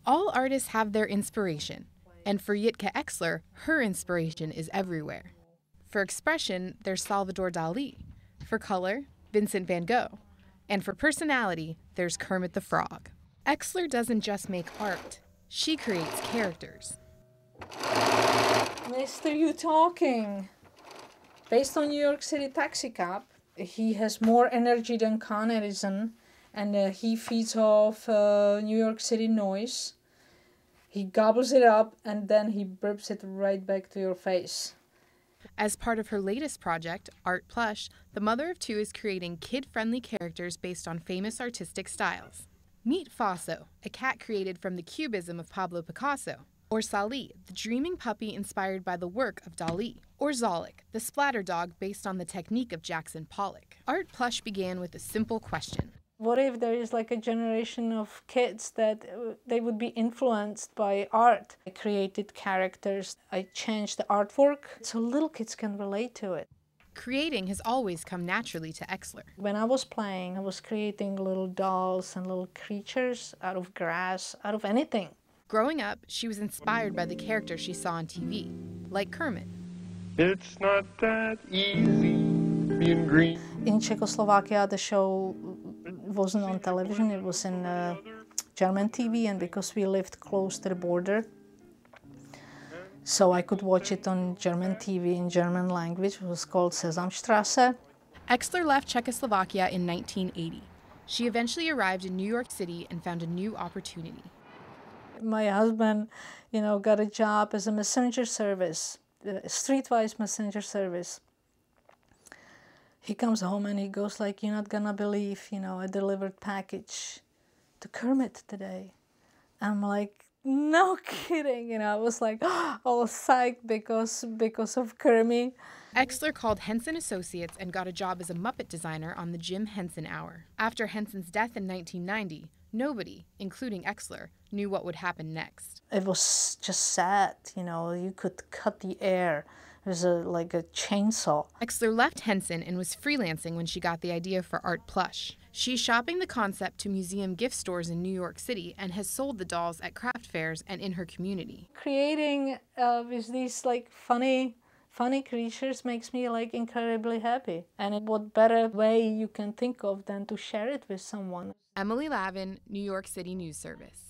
All artists have their inspiration, and for Yitka Exler, her inspiration is everywhere. For expression, there's Salvador Dali. For color, Vincent van Gogh. And for personality, there's Kermit the Frog. Exler doesn't just make art, she creates characters. Mr. You talking? Based on New York City taxi cab, he has more energy than Con Edison, and he feeds off New York City noise. He gobbles it up and then he burps it right back to your face. As part of her latest project, Art Plush, the mother of two is creating kid-friendly characters based on famous artistic styles. Meet Faso, a cat created from the cubism of Pablo Picasso. Or Sali, the dreaming puppy inspired by the work of Dali. Or Zolik, the splatter dog based on the technique of Jackson Pollock. Art Plush began with a simple question. What if there is like a generation of kids that they would be influenced by art? I created characters, I changed the artwork so little kids can relate to it. Creating has always come naturally to Exler. When I was playing, I was creating little dolls and little creatures out of grass, out of anything. Growing up, she was inspired by the characters she saw on TV, like Kermit. It's not that easy being green. In Czechoslovakia, the show wasn't on television, it was in German TV, and because we lived close to the border, so I could watch it on German TV in German language. It was called Sesamstrasse. Exler left Czechoslovakia in 1980. She eventually arrived in New York City and found a new opportunity. My husband, got a job as a messenger service, streetwise messenger service. He comes home and he goes like, "You're not gonna believe, I delivered package to Kermit today." I'm like, "No kidding," I was like all psyched because of Kermit. Exler called Henson Associates and got a job as a Muppet designer on the Jim Henson Hour. After Henson's death in 1990, nobody, including Exler, knew what would happen next. It was just sad, you could cut the air. It was like a chainsaw. Exler left Henson and was freelancing when she got the idea for Art Plush. She's shopping the concept to museum gift stores in New York City and has sold the dolls at craft fairs and in her community. Creating with these like funny creatures makes me like incredibly happy. And what better way you can think of than to share it with someone. Emily Lavin, New York City News Service.